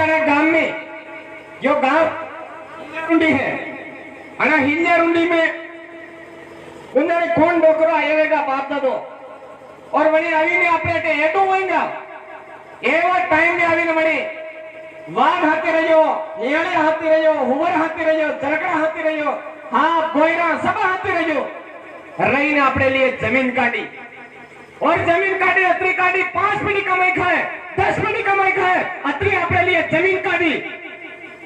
जना गाम में जो गांव रुंडी है अना हिंजा रुंडी में उन्होंने कौन डोकरो आएगा बाप दादो और वही आवीने आपने के एटो होएगा एवा टाइम में आवीने मणे वाघ हाथी रहियो येळे हाथी रहियो हुवर हाथी रहियो जरकड़ा हाथी रहियो हाँ गोयरा सब हाथी रहियो रही ने अपने लिए जमीन काटी और जमीन काटी अतरी काटी 5 मिनट कमाई खाए 10 मिनट कमाई खाए अतरी अपने लिए जमीन काटी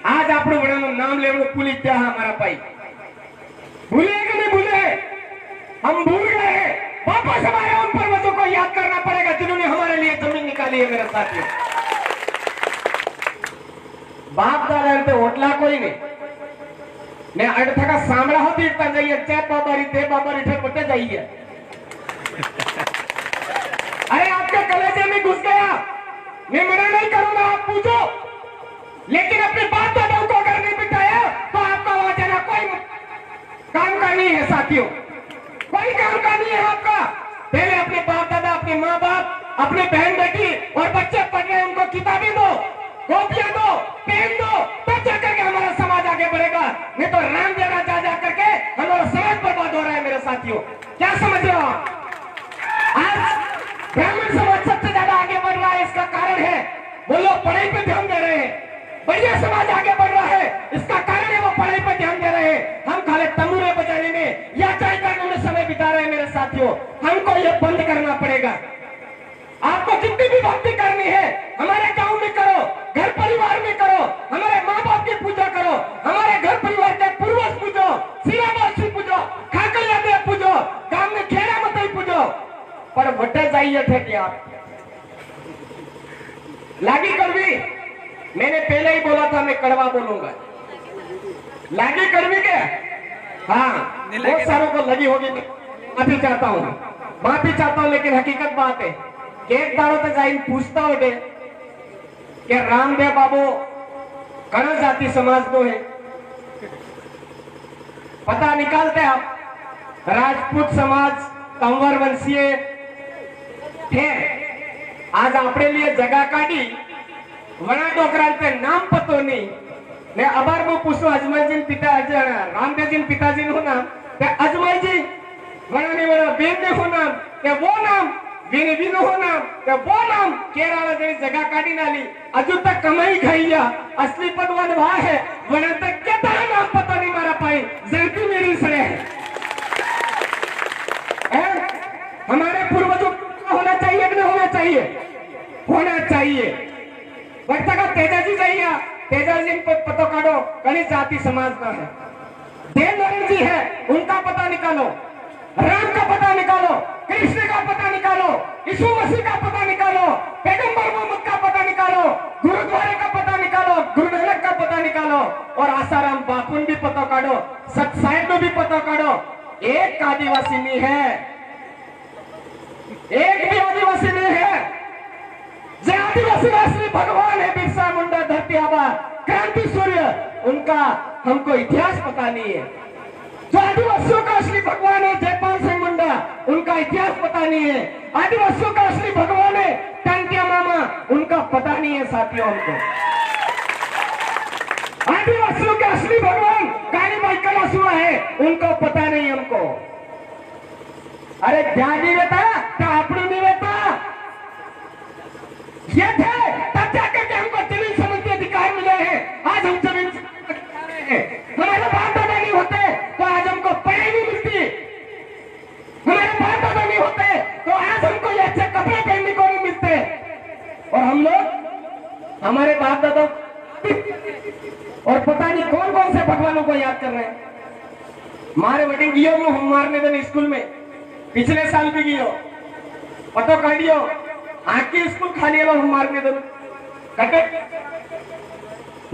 आज आपने बड़ा नाम लेवो पुलिस क्या हमारा पाई भूले कि नहीं भूले हम भूल गए वापस हमारे उन पर्वतों को याद करना पड़ेगा जिन्होंने हमारे लिए जमीन निकाली है मेरे साथियों बाप दादा ओटला कोई नहीं ने अड़था का सांभळा होती इतना जाइए चैप बाबारी ते बाबारी ठे बटे जाइए अरे आपके कलेजे में घुस गया मैं मना नहीं करूंगा आप पूछो लेकिन अपने बाप दादा को अगर नहीं बिठाया तो आपका वहां जाना कोई काम का नहीं है साथियों कोई काम का नहीं है आपका पहले अपने बाप दादा अपने माँ बाप अपने बहन बेटी और बच्चे पढ़ रहे हैं उनको किताबें दो कॉपियां दो पेन दो तब जाकर के हमारा समाज आगे बढ़ेगा नहीं तो राम जगह जा जा करके हमारा समाज बर्बाद हो रहा है मेरे साथियों क्या समझ रहे हो आप आज ब्राह्मण समाज सबसे ज्यादा आगे बढ़ रहा है इसका कारण है वो लोग पढ़ाई पे ध्यान दे रहे हैं बढ़िया समाज आगे बढ़ रहा है इसका कारण है वो पढ़ाई पे ध्यान दे रहे हैं हम खाली तंबूरे बजाने में या चाय करने में समय बिता रहे हैं मेरे साथियों हमको ये बंद करना पड़ेगा आपको जितनी भी भक्ति करनी है हमारे गांव में करो घर परिवार में करो हमारे माँ बाप की पूजा करो हमारे घर परिवार के पूर्वज पूजो सिराबासी पूजो खाकलिया देव पूजो गांव में खेड़ा मतई पूजो पर वटे जाइए थे क्या लागी कड़वी मैंने पहले ही बोला था मैं कड़वा बोलूंगा लागी कड़वी के हाँ बहुत सारों को लगी होगी माफी चाहता हूँ लेकिन हकीकत बात है एक दाड़ो तो जाइन पूछता हो गए कि रामदेव बाबू कण जाति समाज को है पता निकालते आप राजपूत समाज कंवर वंशीय थे आज अपने लिए जगह काटी वना डोकरा नाम पतो नहीं ने अबार वो पूछो अजमल जी पिता रामदेव जी पिताजी हो नाम अजमल जी वना ने वना बेन ने हो नाम वो नाम विनो हो नाम वो नाम केरला जरी जगह काटी नाली अजू तक कमाई खाइया असली पदवान वहां है वना तक क्या नाम पता नहीं मारा पाई जल्दी मेरी सड़े है हमारे पूर्वजों होना चाहिए कि नहीं होना चाहिए होना चाहिए वर्ता का तेजाजी चाहिए तेजाजी को पता काटो कहीं जाति समाज का है देव नारायण जी है उनका पता निकालो राम का पता निकालो कृष्ण का पता निकालो यीशु मसीह का पता निकालो पैगंबर मोहम्मद का पता निकालो गुरुद्वारे का पता निकालो गुरु नानक का पता निकालो और आसाराम बापुन भी पता काटो सत्साहिब को भी पता काटो एक आदिवासी नहीं है एक भी आदिवासी नहीं है जो आदिवासी राष्ट्रीय भगवान है बिरसा मुंडा धरती आबा क्रांति सूर्य उनका हमको इतिहास पता नहीं है जो आदिवासियों का असली भगवान है जयपाल सिंह मुंडा उनका इतिहास पता नहीं है आदिवासियों का असली भगवान है टंकिया मामा उनका पता नहीं है साथियों हमको आदिवासियों के असली भगवान काली बाई कलासुआ है उनको पता नहीं हमको अरे ध्यान नहीं रहता क्या अपनी नहीं रहता ये थे तब जाकर के हमको जमीन संबंधी अधिकार मिले हैं आज हम जमीन हमारे बाप दादा नहीं होते तो आज हमको पढ़ाई नहीं मिलती हमारे बाप दादा नहीं होते तो आज हमको ये अच्छे कपड़े पहनने को नहीं मिलते और हम लोग हमारे बाप दादा और पता नहीं कौन कौन से भगवानों को याद कर रहे हैं मारे वेटिंग गियो हम मारने देने स्कूल में पिछले साल भी गियो पतो काटियो आके स्कूल खाली है हम मारने दो कटे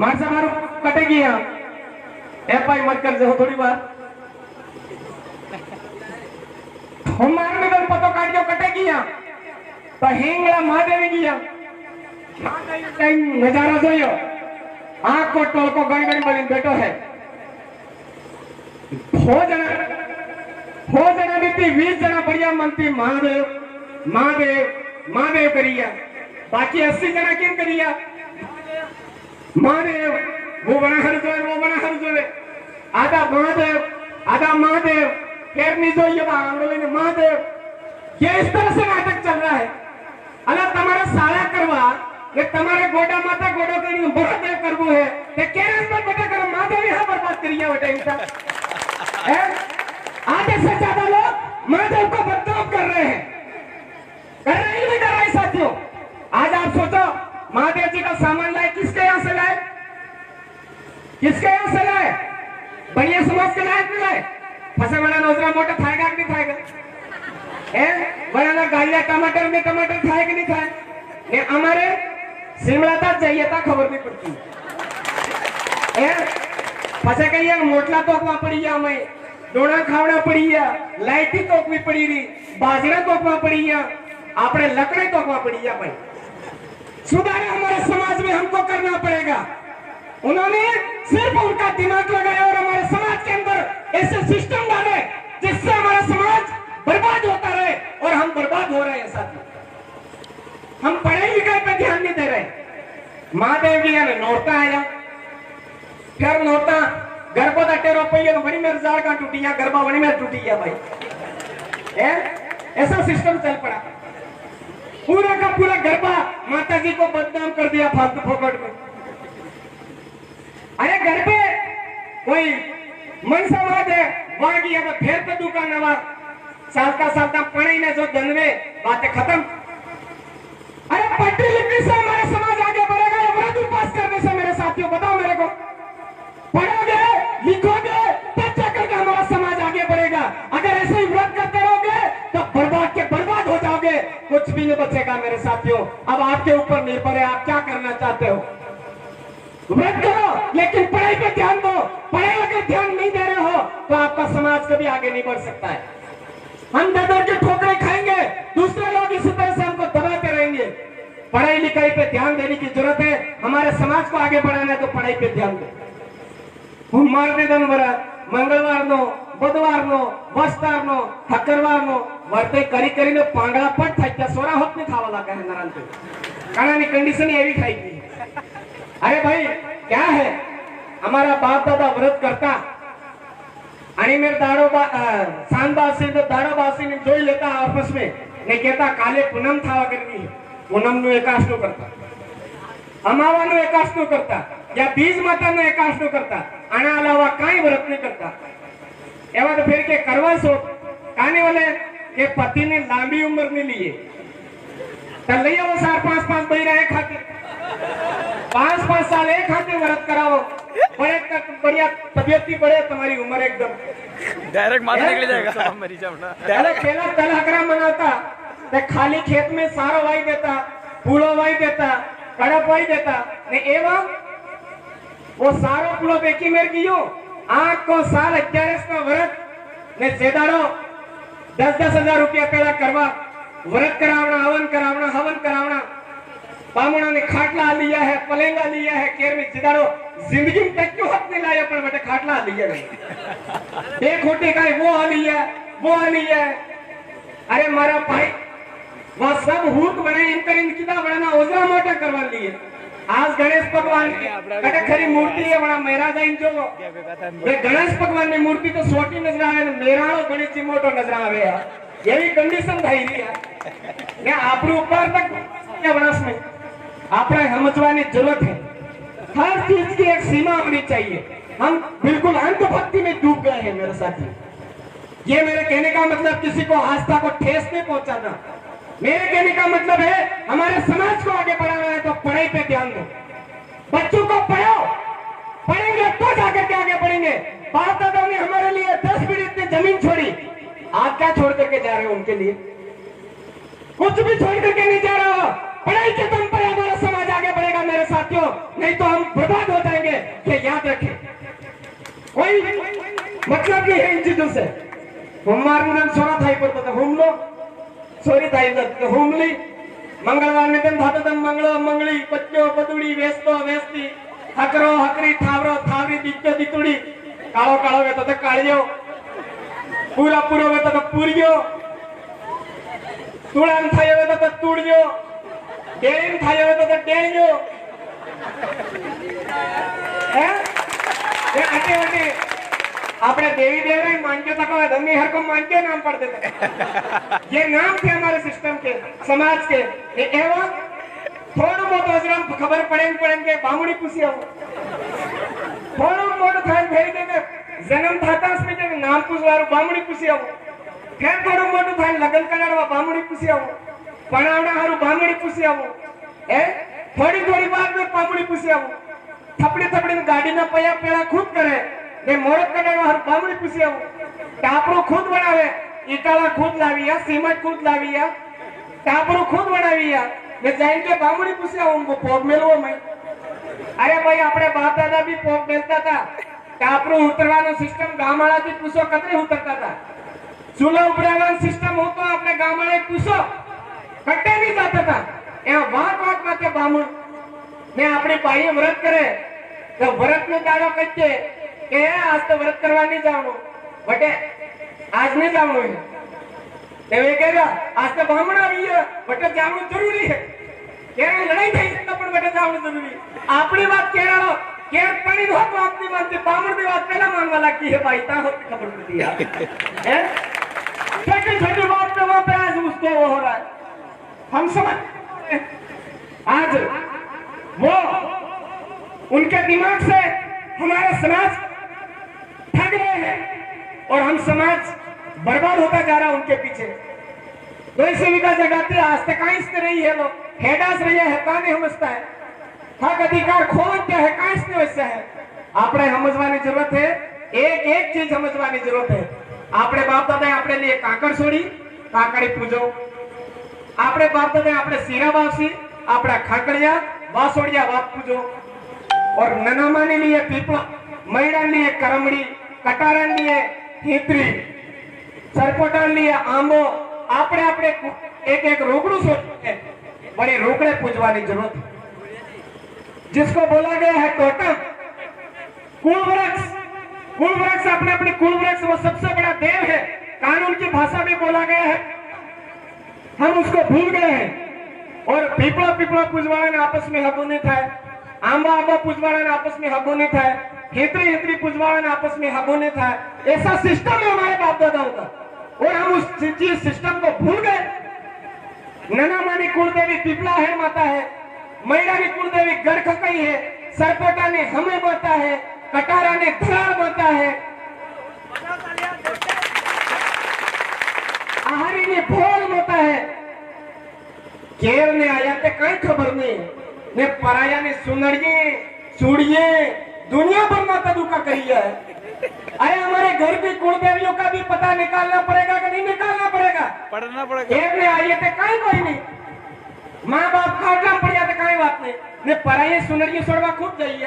मार से मारो कटेगी यहाँ एफआई मत कर दो थोड़ी बार हम मारने दो पतो काटियो कटेगी यहाँ तो हेंगला महादेवी गिया नजारा जोयो आंख को टोल को गणगण बनी बैठो है हो जना बीती 20 जना बढ़िया मनती महादेव महादेव महादेव करिया बाकी 80 जना किन करिया महादेव वो बना हर जोए वो बना हर जोए आधा महादेव फिर नहीं जो ये आंदोलन में महादेव ये इस तरह से नाटक चल रहा है। अल्लाह तुम्हारा सारा करवा ये तुम्हारे गोडा माता गोडो के लिए महादेव करबो है ते केरस पर बेटा कर महादेव यहां बर्बाद करिया बेटा इंसान आधे से ज्यादा लोग महादेव को बदनाम कर रहे हैं साथियों। आज आप सोचो महादेव जी का सामान लाए किसके यहां से लाए बढ़िया समाज के लायक नहीं लाए फसे वाला नौजरा मोटा खाएगा कि नहीं खाएगा बड़ा गालिया टमाटर में टमाटर खाए कि नहीं खाए ने हमारे शिमला था चाहिए था खबर नहीं पड़ती फसे कही मोटला तोकवा पड़ी है हमें डोना खावना पड़ी है लाइटी तोकवी पड़ी रही बाजरा तोकवा पड़ी है आपने लकड़ी तोकवा पड़ी है भाई सुधार हमारे समाज में हमको करना पड़ेगा। उन्होंने सिर्फ उनका दिमाग लगाया और हमारे समाज के अंदर ऐसे सिस्टम डाले जिससे हमारा समाज बर्बाद होता रहे और हम बर्बाद हो रहे हैं साथियों। हम पढ़ाई लिखाई पे ध्यान नहीं दे रहे। महादेव जी ने नोरता आया फिर नोरता गरबा दटे रुपये तो बड़ी मेरे जाड़ का टूटी है गरबा बड़ी मेरे टूटी है भाई ऐसा सिस्टम चल पड़ा पूरा का पूरा गरबा माता जी को बदनाम कर दिया फालतू फोकट में। अरे घर पे कोई मनसावाद है वहां की अब फिर पे दुकान नवा सालता पढ़ाई ने जो धनवे बातें खत्म। अरे पढ़ने लिखने से हमारा समाज आगे बढ़ेगा या व्रत उपास करने से मेरे साथियों बताओ मेरे को पढ़ोगे लिखोगे तब जाकर के हमारा समाज आगे बढ़ेगा। अगर ऐसे ही व्रत करते रहोगे तो बर्बाद के बर्बाद हो जाओगे कुछ भी नहीं बचेगा मेरे साथियों। अब आपके ऊपर निर्भर है आप क्या करना चाहते हो। व्रत करो लेकिन पढ़ाई पे ध्यान दो। पढ़ाई अगर ध्यान नहीं दे रहे हो तो आपका समाज कभी आगे नहीं बढ़ सकता है। हम दर के ठोकरे खाएंगे दूसरे लोग इसी तरह से हमको दबाते रहेंगे। पढ़ाई लिखाई पे ध्यान देने की जरूरत है। हमारे समाज को आगे बढ़ाना है तो पढ़ाई पे ध्यान दे। मारने दिन बरा मंगलवार नो बुधवार नो वस्तार नो हकरवार नो वर्ते करी करी ने पांगड़ा पट था क्या सोरा होत नहीं खावा लगा है नारायण पे काना कंडीशन एवी खाई। अरे भाई क्या है हमारा बाप दादा व्रत करता आणि मेरे सांबासी तो दाड़ोबासी ने जोई लेता आपस में ने कहता काले पूनम थावा करनी पूनम नु एकाश नु करता अमावा नु एकाश नु करता या बीज माता नु एकाश नु करता आना अलावा काई व्रत नहीं करता। एवं तो फिर के करवा सो काने वाले के पति ने लांबी उम्र नहीं लिए तो लिया वो 4-5 महीना एक खाते 5-5 साल एक खाते व्रत कराओ बड़े बढ़िया तबियत की बढ़े तुम्हारी उम्र एकदम डायरेक्ट माथा निकल जाएगा मरी जाओ ना। पहला तल हकरा मनाता तो खाली खेत में सारो वाई देता फूलो वाई देता कड़प वाई देता ने एवं वो सारो फूलो देखी मेरे कियो आंख को साल 11 का व्रत ने सेदाड़ो 10-10 हजार रुपया पेड़ा करवा व्रत करावना हवन करावना बामुना ने खाटला लिया है पलेंगा लिया है केर में सिदाड़ो जिंदगी में तक क्यों हाथ नहीं लाया पर बेटे खाटला लिया नहीं एक होटे का वो आ लिया अरे मारा भाई वह सब हुक बने इनकर इनकी बनाना ओजरा मोटा करवा लिए। आज गणेश भगवान की खरी मूर्ति है बड़ा मेरा जाइन जो गणेश भगवान की मूर्ति तो छोटी नजर आवे मेरा गणेश जी मोटो नजर आवे ये भी कंडीशन થઈ રહી है ने આપણું ऊपर तक बनास में આપણે समझवानी जरूरत है। हर चीज की एक सीमा होनी चाहिए। हम बिल्कुल अंत भक्ति में डूब गए हैं मेरे साथी। ये मेरे कहने का मतलब किसी को आस्था को ठेस नहीं पहुंचाना। मेरे कहने का मतलब है हमारे समाज को आगे बढ़ाना है तो पढ़ाई पे ध्यान दो। बच्चों को पढ़ाओ पढ़ेंगे तो जाकर के आगे बढ़ेंगे। बाप दादा ने हमारे लिए 10 फीट इतनी जमीन छोड़ी आप क्या छोड़ करके जा रहे हो उनके लिए कुछ भी छोड़ करके नहीं जा रहा हो। पढ़ाई के दम पर हमारा समाज आगे बढ़ेगा मेरे साथियों नहीं तो हम बर्बाद हो जाएंगे। ये याद रखें कोई मतलब नहीं है इन चीजों से। हुमार सोना थाई पड़ता था हुम लो सोरी थाई हुमली मंगलवार ने दिन धातो दम मंगलो मंगली बच्चो बदुड़ी वेस्तो वेस्ती हकरो हकरी थावरो थावरी दित्तो दितुड़ी कालो कालो वेतो तो कालियो पूरा वेतो तो पूरियो तुड़ान थायो वेतो तो तुड़ियो डेलिन थायो वेतो तो डेलियो अपने देवी देवरा मानते तक धनी हर को मानते नाम पढ़ते थे। ये नाम थे हमारे सिस्टम के, समाज के। एवं थोड़ा बहुत वजरम खबर पड़ेंगे बामुड़ी पूछी हो थोड़ा बहुत था भेज देंगे जन्म था उसमें जब नाम पूछवारू बामुड़ी पूछी हो फिर थोड़ा बहुत था लगन कराड़वा बामुड़ी पूछी हो पणावड़ा हारू बामुड़ी पूछी हो थोड़ी थोड़ी बात में बामुड़ी पूछी हो थपड़ी थपड़ी गाड़ी ना पया पेड़ा खुद करे ने मोड़क कराड़वा हारू बामुड़ी पूछी हो टापरो खुद बनावे ईटाला खुद लाविया सीमेंट खुद लाविया टापरो खुद बनाविया मैं जाइन के बामुड़ी पूछा उनको पोग मेलवो मैं अरे भाई अपने बाप दादा भी पोग मेलता था टापरो उतरवानो सिस्टम गामवाला की पूछो कतरे उतरता था चूल्हा उपरावान सिस्टम हो तो अपने गामवाले पूछो कट्टे नहीं जाता था ये वाट माते बामुड़ ने अपनी भाई व्रत करे तो व्रत में दाड़ो कच्चे के आज तो व्रत करवा नहीं जाऊं बटे आज नहीं जाऊं है कहेगा आज तो ब्राह्मण भी है बटे जावणु जरूरी है केरल लड़ाई થઈ છે પણ બટે જાવણું જરૂરી આપણી વાત કેરળ કેર પડી हो तो अपनी मानते ब्राह्मण की बात पहला मानवा लगती है भाई ता हो खबर पड़ती है हैं छोटी छोटी बात पे वहां पे आज उसको वो हो रहा है हम समझ आज वो उनके दिमाग से हमारा समाज ठग रहे हैं और हम समाज बर्बाद होता जा रहा है उनके पीछे तो इसी विकास जगाते आज तक रही है लोग हेडास रही है काने समझता है हक अधिकार खोलते है कांस ने वैसे है आपने समझवानी जरूरत है एक एक चीज समझवानी जरूरत है आपने बाप दादा आपने लिए काकड़ छोड़ी काकड़ी पूजो आपने बाप दादा आपने सीरा बासी आपने खाकड़िया बासोड़िया बाप पूजो और ननामा ने लिए पीपला महिला लिए करमड़ी कटारा लिए हितरी सरपोटा लिए आंबो आपने अपने एक एक रोकड़ू सोचते बड़े रोकड़े पूजवानी जरूरत है जिसको बोला गया है टोटम कुल वृक्ष अपने अपने कुल वृक्ष वो सबसे बड़ा देव है कानून की भाषा में बोला गया है हम उसको भूल गए हैं और पीपला पूजवाड़ा आपस में हगो नहीं था आंबा पूजवाड़ा आपस में हगो नहीं था हितरी पूजवाड़ा आपस में हगो नहीं था ऐसा सिस्टम है हमारे बाप दादाओं का और हम उस चीज सिस्टम को भूल गए नना मानी कुलदेवी पीपला है माता है महिला की कुलदेवी गर्ख कई है सरपोटा ने हमें माता है कटारा ने धरार माता है आहारी ने भोल माता है केर ने आया थे कई खबर नहीं ने पराया ने सुनड़िए चूड़िए दुनिया भर माता दुखा करी है अरे हमारे घर की कुलदेवियों का भी पता निकालना पड़ेगा कि नहीं निकालना पड़ेगा पढ़ना पड़ेगा एक ने आइए थे कहीं कोई नहीं माँ बाप काटना पड़ जाते कहीं बात नहीं ने पराये सुनड़िए सोड़वा खूब जाइए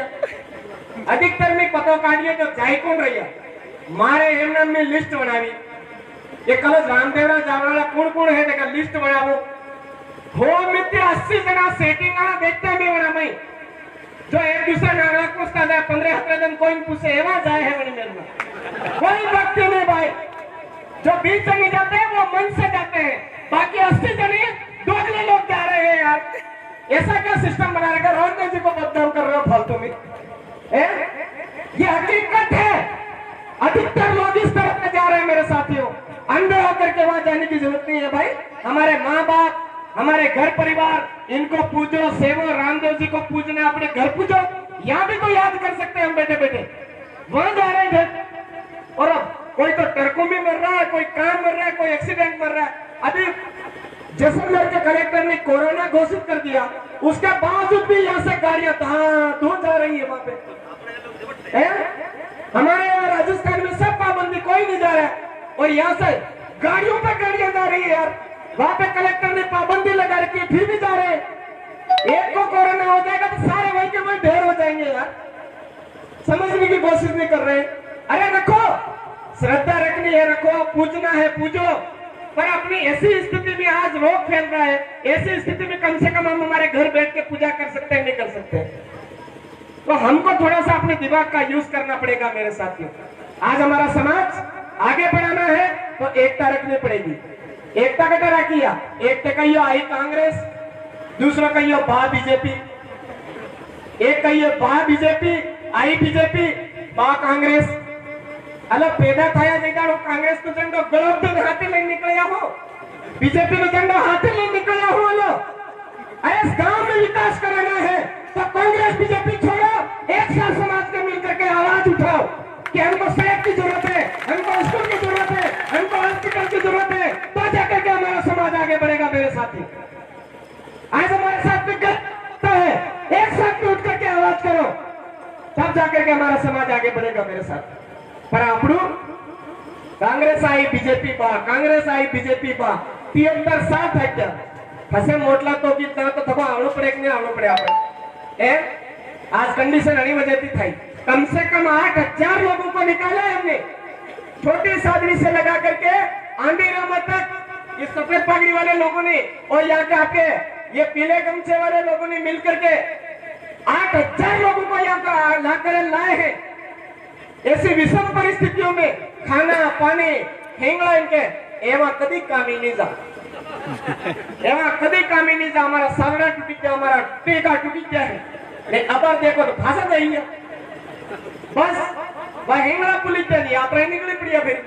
अधिकतर में पतो काटिए जो जाई कौन रही है मारे एमना में लिस्ट बनावी ये कल रामदेवरा जावड़ा कौन है देखा लिस्ट बनावो हो मित्र 80 जना सेटिंग आना देखते भी बना मैं जो एक दूसरा नागरा पूछता जाए 15 दिन कोई पूछे एवं जाए है मेरे मेल में कोई व्यक्ति नहीं भाई जो 20 जने जाते हैं वो मन से जाते हैं बाकी 80 जने दोगले लोग जा रहे हैं यार ऐसा क्या सिस्टम बना रखा रोहन जी को बदनाम कर रहे हो फालतू में ये हकीकत है अधिकतर लोग इस तरफ जा रहे हैं मेरे साथियों अंधे होकर के वहां जाने की जरूरत नहीं है भाई हमारे माँ बाप हमारे घर परिवार इनको पूजो सेवो रामदेव जी को पूजना अपने घर पूजो यहाँ भी तो याद कर सकते हैं हम बैठे बैठे वहां जा रहे हैं और अब कोई तो ट्रकों में मर रहा है कोई काम मर रहा है कोई एक्सीडेंट मर रहा है अभी जैसलमेर के कलेक्टर ने कोरोना घोषित कर दिया उसके बावजूद भी यहाँ से गाड़ियां धो जा रही है वहां पे हमारे यहाँ राजस्थान में सब पाबंदी कोई नहीं जा रहा है और यहाँ से गाड़ियों पे गाड़ियां जा रही है यार वहां पे कलेक्टर ने पाबंदी लगा रखी है फिर भी जा रहे हैं एक को कोरोना हो जाएगा तो सारे वही के वही ढेर हो जाएंगे यार समझने की कोशिश नहीं कर रहे अरे रखो श्रद्धा रखनी है रखो पूजना है पूजो पर अपनी ऐसी स्थिति में आज रोग फैल रहा है ऐसी स्थिति में कम से कम हम हमारे घर बैठ के पूजा कर सकते हैं नहीं कर सकते तो हमको थोड़ा सा अपने दिमाग का यूज करना पड़ेगा मेरे साथियों आज हमारा समाज आगे बढ़ाना है तो एकता रखनी पड़ेगी एकता का तरह किया एक कहियो आई कांग्रेस दूसरा कहियो बा बीजेपी एक कहिए बा बीजेपी आई बीजेपी बा कांग्रेस अलग पैदा थाया जैदाड़ो कांग्रेस तो झंडो गलत दिन हाथे लઈને निकळ्या हो बीजेपी નો झंडो हाथे लઈને निकळ्या हो लो इस गांव में विकास कराना है तो कांग्रेस बीजेपी छोड़ो एक साथ समाज के मिलकर के आवाज उठाओ कि हमको सड़क की जरूरत है हमको स्कूल की जरूरत है हमको हॉस्पिटल की जरूरत है तो जाकर के हमारा समाज आगे बढ़ेगा मेरे साथी आज हमारे साथ में करता है एक साथ में उठ करके आवाज करो तब जाकर के हमारा समाज आगे बढ़ेगा मेरे साथ पर आपड़ू कांग्रेस आई बीजेपी बा कांग्रेस आई बीजेपी बा 73 साल થઈ ગયા ફસે મોટલા તો કિतना तो थको आवड़ो पड़े कि नहीं आवड़ो पड़े आपने ए आज कंडीशन अनी वजह थी थाई कम से कम 8000 लोगों को निकाला है हमने छोटी सादड़ी से लगा करके आंधी रामत तक ये सफेद पगड़ी वाले लोगों ने और यहाँ के आपके ये पीले गमछे वाले लोगों ने मिलकर के 8000 लोगों को यहाँ लाकर लाए हैं ऐसी विषम परिस्थितियों में खाना पानी हेंगला इनके एवं कभी कामी नहीं जा एवं कभी कामी नहीं जा हमारा सावड़ा टूटी गया हमारा टेका टूटी गया है लेकिन अब आप देखो तो भाषा चाहिए बस वह हेंगला पुलिस नहीं आप निकली पड़ी फिर